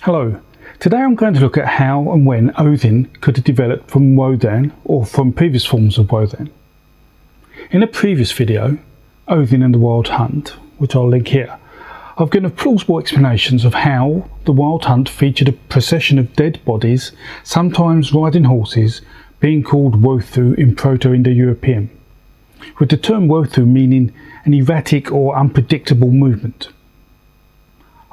Hello, today I'm going to look at how and when Odin could have developed from Wodan or from previous forms of Wodan. In a previous video, Odin and the Wild Hunt, which I'll link here, I've given plausible explanations of how the Wild Hunt featured a procession of dead bodies, sometimes riding horses, being called Wothu in Proto Indo European, with the term Wothu meaning an erratic or unpredictable movement.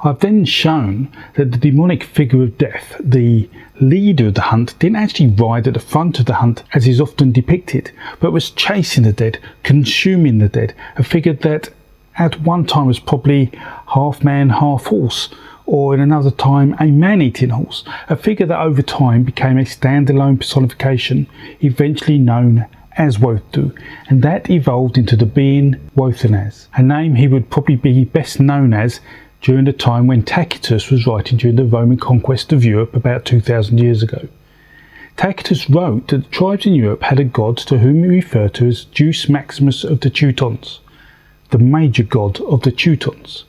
I've then shown that the demonic figure of death, the leader of the hunt, didn't actually ride at the front of the hunt as is often depicted, but was chasing the dead, consuming the dead, a figure that at one time was probably half man, half horse, or in another time a man-eating horse, a figure that over time became a standalone personification, eventually known as Wothu, and that evolved into the being Wōðanaz, a name he would probably be best known as during the time when Tacitus was writing during the Roman conquest of Europe about 2000 years ago. Tacitus wrote that the tribes in Europe had a god to whom he referred to as Deus Maximus of the Teutons, the major god of the Teutons.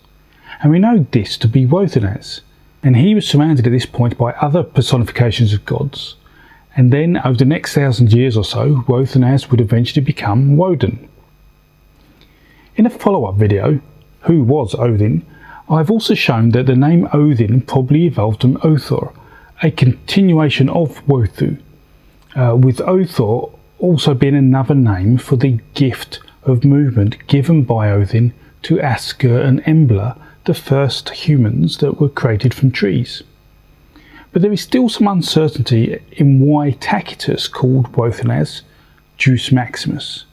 And we know this to be Wōðanaz, and he was surrounded at this point by other personifications of gods. And then over the next 1,000 years or so, Wōðanaz would eventually become Woden. In a follow-up video, Who Was Odin?, I've also shown that the name Odin probably evolved from Othor, a continuation of Wothu, with Othor also being another name for the gift of movement given by Odin to Asker and Embla, the first humans that were created from trees. But there is still some uncertainty in why Tacitus called Wōðanaz Deus Maximus,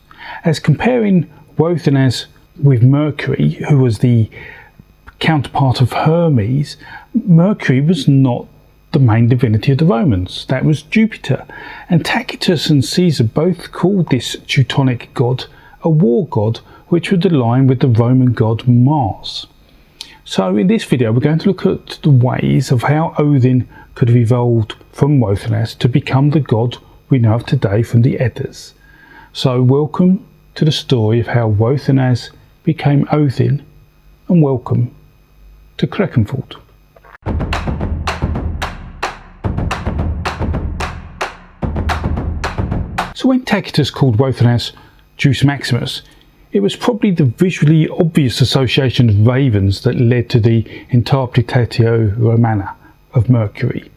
as comparing Wōðanaz with Mercury, who was the counterpart of Hermes. Mercury was not the main divinity of the Romans, that was Jupiter, and Tacitus and Caesar both called this Teutonic god a war god which would align with the Roman god Mars. So in this video we're going to look at the ways of how Odin could have evolved from Wōðanaz to become the god we know of today from the Eddas. So welcome to the story of how Wōðanaz became Odin, and welcome to Kreckenfurt. So when Tacitus called Wōðanaz Deus Maximus, it was probably the visually obvious association of ravens that led to the Interpretatio Romana of Mercury,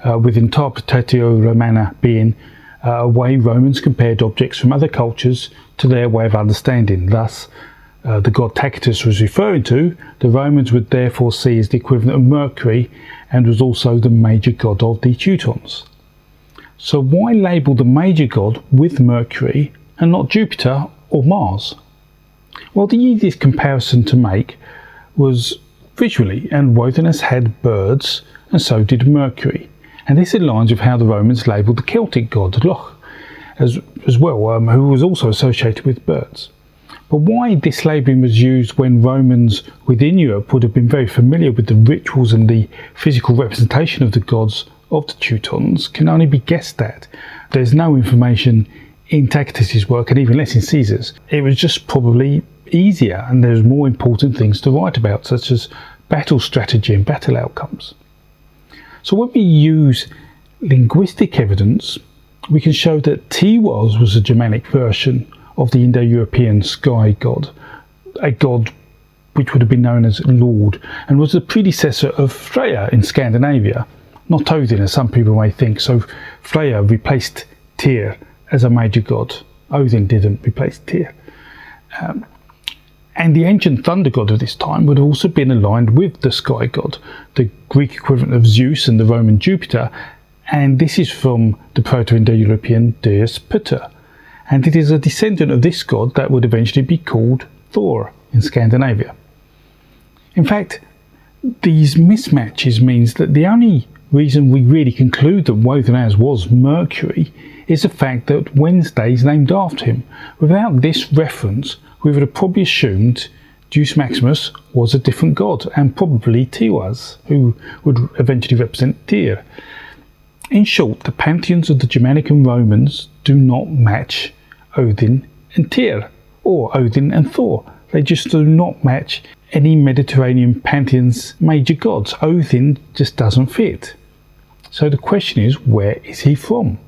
with Interpretatio Romana being a way Romans compared objects from other cultures to their way of understanding. Thus, the god Tacitus was referring to, the Romans would therefore see as the equivalent of Mercury, and was also the major god of the Teutons. So why label the major god with Mercury and not Jupiter or Mars? Well, the easiest comparison to make was visually, and Wōðanaz had birds and so did Mercury, and this aligns with how the Romans labelled the Celtic god Loki as well, who was also associated with birds. But why this labelling was used when Romans within Europe would have been very familiar with the rituals and the physical representation of the gods of the Teutons can only be guessed at. There's no information in Tacitus's work, and even less in Caesar's. It was just probably easier, and there's more important things to write about, such as battle strategy and battle outcomes. So when we use linguistic evidence, we can show that Tiwaz was a Germanic version of the Indo-European sky god, a god which would have been known as Lord, and was the predecessor of Freyja in Scandinavia, not Odin as some people may think. So Freyja replaced Tyr as a major god. Odin didn't replace Tyr. And the ancient thunder god of this time would have also been aligned with the sky god, the Greek equivalent of Zeus and the Roman Jupiter, and this is from the Proto Indo European Deus Putter. And it is a descendant of this god that would eventually be called Thor in Scandinavia. In fact, these mismatches means that the only reason we really conclude that Wōðanaz was Mercury is the fact that Wednesday is named after him. Without this reference, we would have probably assumed Deus Maximus was a different god, and probably Tiwaz, who would eventually represent Tyr. In short, the pantheons of the Germanic and Romans do not match Odin and Tyr, or Odin and Thor. They just do not match any Mediterranean pantheon's major gods. Odin just doesn't fit. So the question is, where is he from?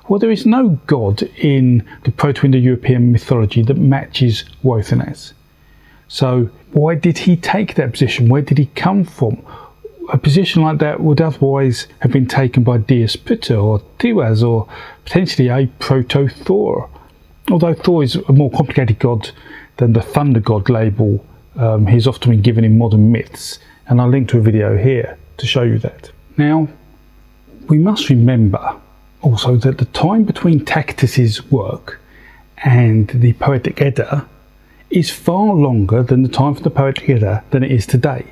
Well, there is no god in the Proto Indo European mythology that matches Wōðanaz. So why did he take that position? Where did he come from? A position like that would otherwise have been taken by Deus or Tiwaz, or potentially a proto-Thor. Although Thor is a more complicated god than the thunder god label he's often been given in modern myths, and I'll link to a video here to show you that. Now, we must remember also that the time between Tacitus's work and the Poetic Edda is far longer than the time for the Poetic Edda than it is today.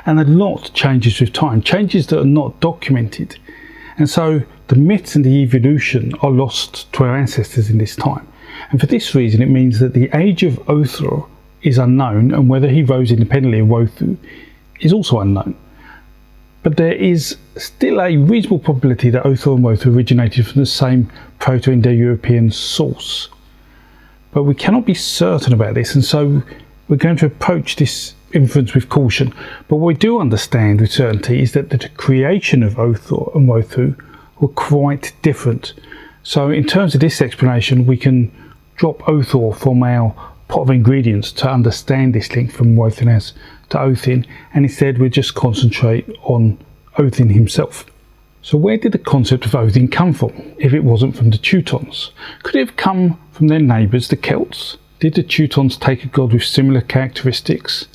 And a lot changes with time, changes that are not documented. And so the myths and the evolution are lost to our ancestors in this time. And for this reason, it means that the age of Óþr is unknown, and whether he rose independently of Wōðu is also unknown. But there is still a reasonable probability that Óþr and Wōðu originated from the same Proto Indo European source. But we cannot be certain about this, and so we're going to approach this inference with caution. But what we do understand with certainty is that the creation of Óþr and Wōðu were quite different. So in terms of this explanation, we can drop Óþr from our pot of ingredients to understand this link from Wōðanaz to Odin, and instead we'll just concentrate on Odin himself. So where did the concept of Odin come from, if it wasn't from the Teutons? Could it have come from their neighbours, the Celts? Did the Teutons take a god with similar characteristics?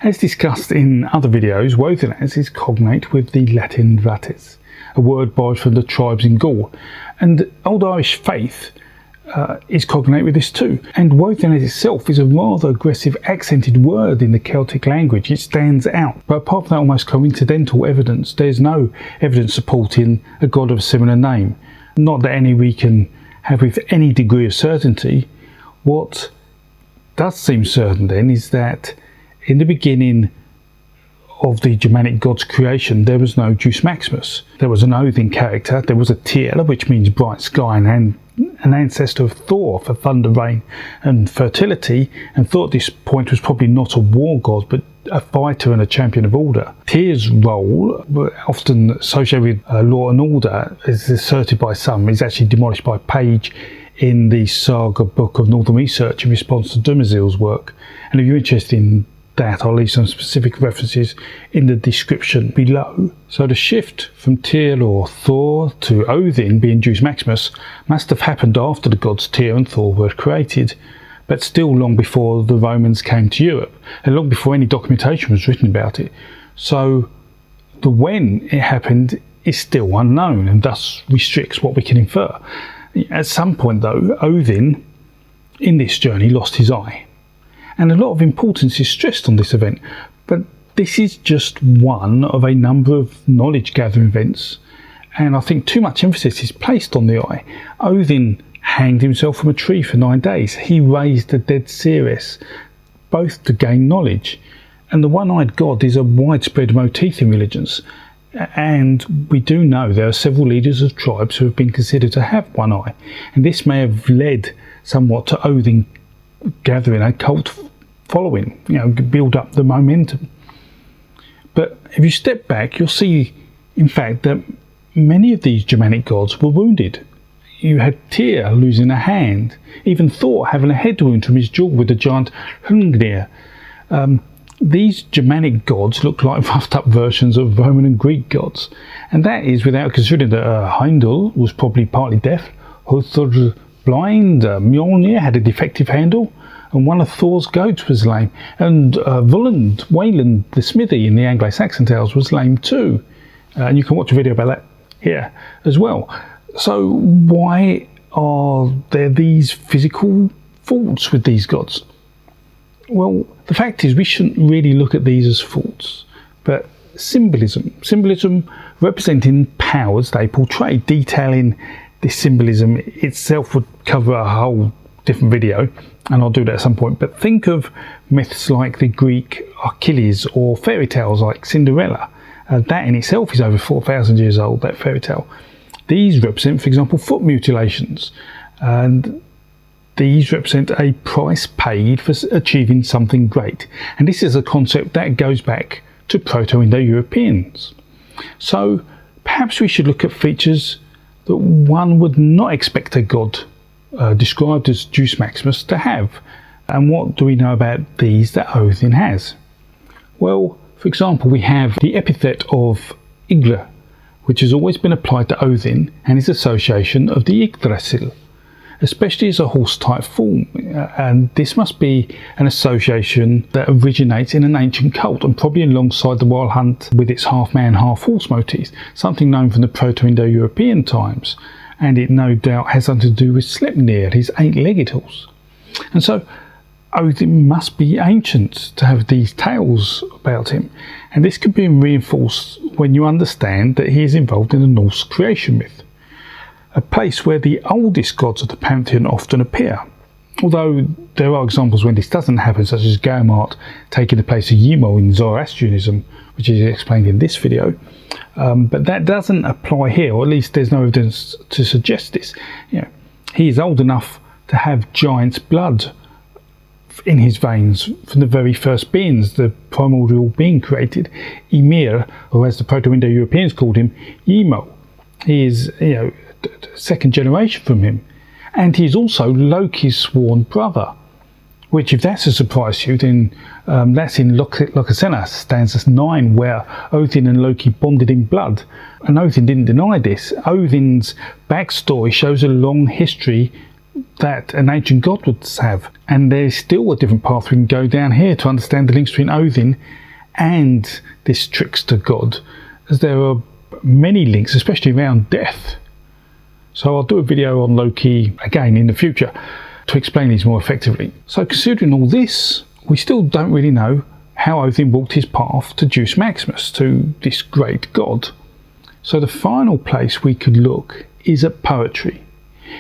As discussed in other videos, Wōðanaz is cognate with the Latin vates, a word borrowed from the tribes in Gaul, and Old Irish faith is cognate with this too. And Wōðanaz itself is a rather aggressive accented word in the Celtic language. It stands out. But apart from that almost coincidental evidence, there's no evidence supporting a god of a similar name. Not that any we can have with any degree of certainty. What does seem certain then is that in the beginning of the Germanic god's creation, there was no Deus Maximus. There was an Odin character, there was a Tyr, which means bright sky, and an ancestor of Thor for thunder, rain and fertility, and thought at this point was probably not a war god but a fighter and a champion of order. Tyr's role, often associated with law and order, is asserted by some, is actually demolished by Page in the Saga-Book of Northern Research in response to Dumezil's work. And if you're interested in that, I'll leave some specific references in the description below. So the shift from Tyr or Thor to Odin being Deus Maximus must have happened after the gods Tyr and Thor were created, but still long before the Romans came to Europe, and long before any documentation was written about it. So the when it happened is still unknown, and thus restricts what we can infer. At some point though, Odin in this journey lost his eye, and a lot of importance is stressed on this event, but this is just one of a number of knowledge gathering events, and I think too much emphasis is placed on the eye. Odin hanged himself from a tree for 9 days. He raised the dead Ceres, both to gain knowledge, and the one-eyed god is a widespread motif in religions, and we do know there are several leaders of tribes who have been considered to have one eye, and this may have led somewhat to Odin gathering a cult following, build up the momentum. But if you step back, you'll see in fact that many of these Germanic gods were wounded. You had Tyr losing a hand, even Thor having a head wound from his jaw with the giant Hrungnir. These Germanic gods look like roughed up versions of Roman and Greek gods, and that is without considering that Heimdall was probably partly deaf, Höthr blind, Mjolnir had a defective handle, and one of Thor's goats was lame, and Wayland the smithy in the Anglo-Saxon tales was lame too. And you can watch a video about that here as well. So why are there these physical faults with these gods? Well, the fact is we shouldn't really look at these as faults, but symbolism representing powers they portray. Detailing this symbolism itself would cover a whole different video, and I'll do that at some point. But think of myths like the Greek Achilles, or fairy tales like Cinderella. That in itself is over 4,000 years old, that fairy tale. These represent, for example, foot mutilations, and these represent a price paid for achieving something great, and this is a concept that goes back to Proto Indo Europeans. So perhaps we should look at features that one would not expect a god described as Deus Maximus to have. And what do we know about these that Odin has? Well, for example, we have the epithet of Igla, which has always been applied to Odin and his association of the Yggdrasil, especially as a horse-type form, and this must be an association that originates in an ancient cult and probably alongside the wild hunt with its half-man, half-horse motifs, something known from the Proto Indo European times, and it no doubt has something to do with Sleipnir, his 8-legged horse. And so Odin must be ancient to have these tales about him, and this can be reinforced when you understand that he is involved in the Norse creation myth, a place where the oldest gods of the pantheon often appear, although there are examples when this doesn't happen, such as Gaumart taking the place of Ymir in Zoroastrianism, which is explained in this video, but that doesn't apply here, or at least there's no evidence to suggest this. He is old enough to have giant's blood in his veins from the very first beings, the primordial being created, Ymir, or as the Proto Indo Europeans called him, Ymir. He is, second generation from him, and he's also Loki's sworn brother, which, if that's a surprise to you, then that's in Lokasenna stanza 9, where Odin and Loki bonded in blood, and Odin didn't deny this. Odin's backstory shows a long history that an ancient god would have, and there's still a different path we can go down here to understand the links between Odin and this trickster god, as there are many links, especially around death. So I'll do a video on Loki again in the future to explain these more effectively. So considering all this, we still don't really know how Odin walked his path to Deus Maximus, to this great god. So the final place we could look is at poetry.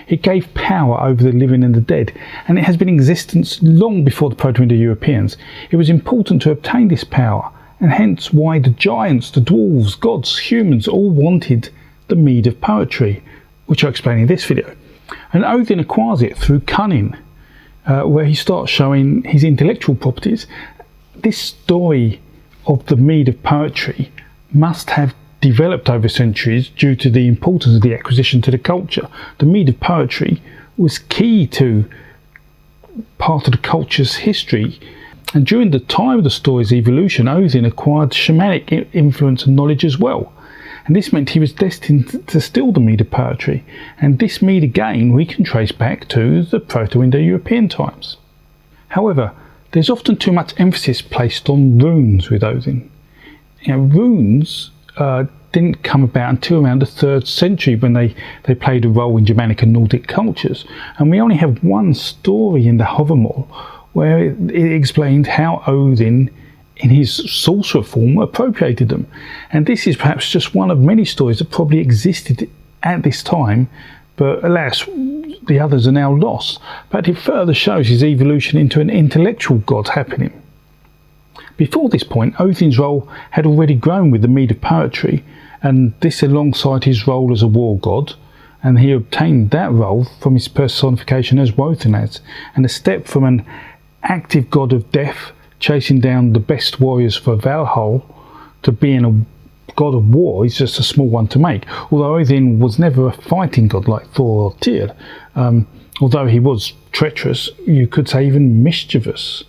It gave power over the living and the dead, and it has been in existence long before the Proto Indo Europeans. It was important to obtain this power, and hence why the giants, the dwarves, gods, humans all wanted the mead of poetry, which I explain in this video. And Odin acquires it through cunning, where he starts showing his intellectual properties. This story of the mead of poetry must have developed over centuries due to the importance of the acquisition to the culture. The mead of poetry was key to part of the culture's history, and during the time of the story's evolution, Odin acquired shamanic influence and knowledge as well. And this meant he was destined to steal the mead of poetry, and this mead again we can trace back to the Proto Indo European times. However, there's often too much emphasis placed on runes with Odin. Runes didn't come about until around the 3rd century, when they played a role in Germanic and Nordic cultures, and we only have one story in the Hávamál where it explained how Odin in his sorcerer form appropriated them, and this is perhaps just one of many stories that probably existed at this time, but alas, the others are now lost. But it further shows his evolution into an intellectual god happening. Before this point, Odin's role had already grown with the mead of poetry, and this alongside his role as a war god, and he obtained that role from his personification as Wōðanaz, and a step from an active god of death chasing down the best warriors for Valhalla to being a god of war is just a small one to make. Although Odin was never a fighting god like Thor or Tyr, although he was treacherous, you could say even mischievous.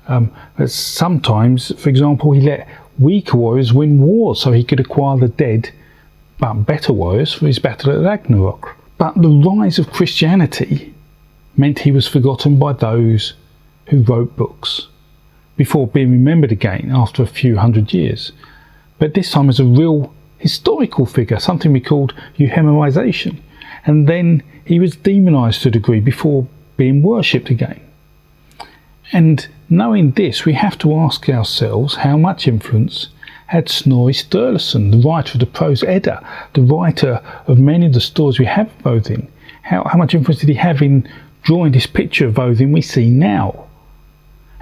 But sometimes, for example, he let weaker warriors win wars so he could acquire the dead but better warriors for his battle at Ragnarok. But the rise of Christianity meant he was forgotten by those who wrote books, before being remembered again after a few hundred years, but this time as a real historical figure, something we called euhemerization, and then he was demonized to a degree before being worshipped again. And knowing this, we have to ask ourselves how much influence had Snorri Sturluson, the writer of the Prose Edda, the writer of many of the stories we have of Odin, how much influence did he have in drawing this picture of Odin we see now?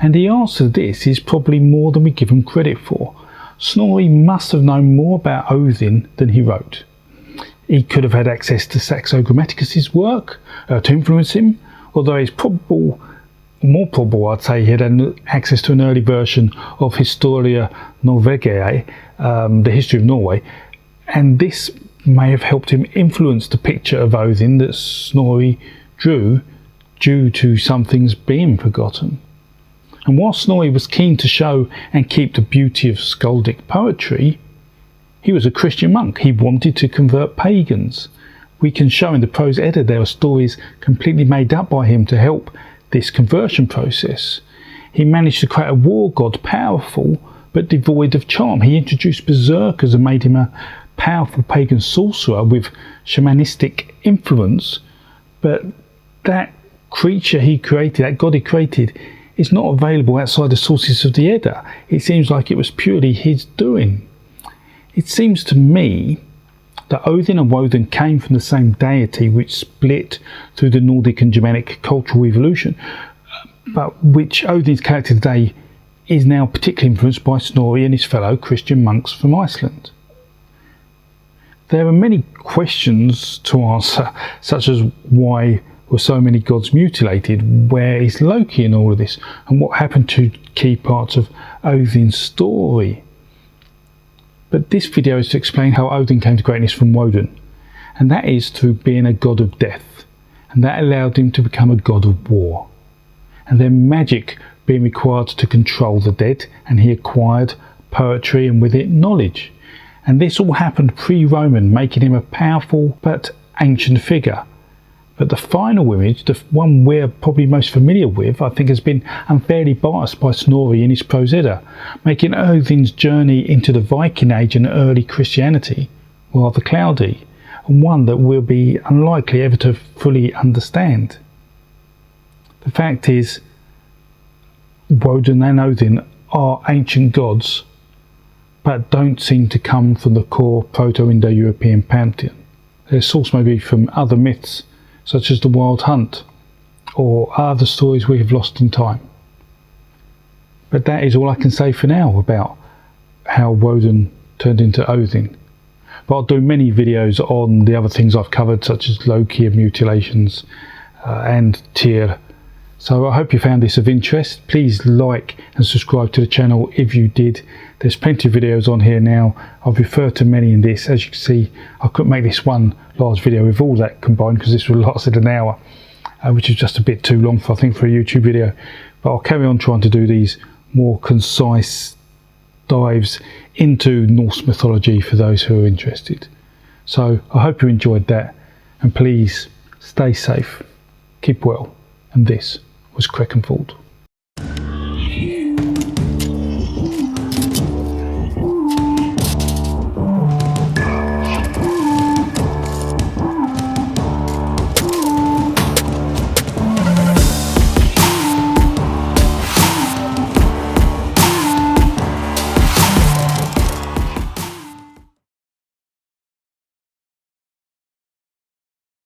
And the answer to this is probably more than we give him credit for. Snorri must have known more about Odin than he wrote. He could have had access to Saxo Grammaticus's work to influence him, although it's more probable, I'd say, he had access to an early version of Historia Norvegiae, the history of Norway, and this may have helped him influence the picture of Odin that Snorri drew, due to some things being forgotten. And while Snorri was keen to show and keep the beauty of skaldic poetry, he was a Christian monk. He wanted to convert pagans. We can show in the Prose Edda there are stories completely made up by him to help this conversion process. He managed to create a war god powerful but devoid of charm. He introduced berserkers and made him a powerful pagan sorcerer with shamanistic influence, but that creature he created, that god he created, is not available outside the sources of the Edda. It seems like it was purely his doing. It seems to me that Odin and Woden came from the same deity, which split through the Nordic and Germanic cultural evolution, but which Odin's character today is now particularly influenced by Snorri and his fellow Christian monks from Iceland. There are many questions to answer, such as why were so many gods mutilated? Where is Loki in all of this? And what happened to key parts of Odin's story? But this video is to explain how Odin came to greatness from Woden, and that is through being a god of death, and that allowed him to become a god of war. And then magic being required to control the dead, and he acquired poetry and with it knowledge. And this all happened pre-Roman, making him a powerful but ancient figure. But the final image, the one we're probably most familiar with, I think has been unfairly biased by Snorri in his Prose Edda, making Odin's journey into the Viking Age and early Christianity rather cloudy, and one that we'll be unlikely ever to fully understand. The fact is, Woden and Odin are ancient gods, but don't seem to come from the core Proto Indo European pantheon. Their source may be from other myths, such as the Wild Hunt, or other stories we have lost in time. But that is all I can say for now about how Woden turned into Odin. But I'll do many videos on the other things I've covered, such as Loki and mutilations and Tyr. So I hope you found this of interest. Please like and subscribe to the channel if you did. There's plenty of videos on here now. I've referred to many in this. As you can see, I couldn't make this one large video with all that combined because this would have lasted an hour, which is just a bit too long for, I think, for a YouTube video. But I'll carry on trying to do these more concise dives into Norse mythology for those who are interested. So I hope you enjoyed that, and please stay safe, keep well, and this was Creck and Fold.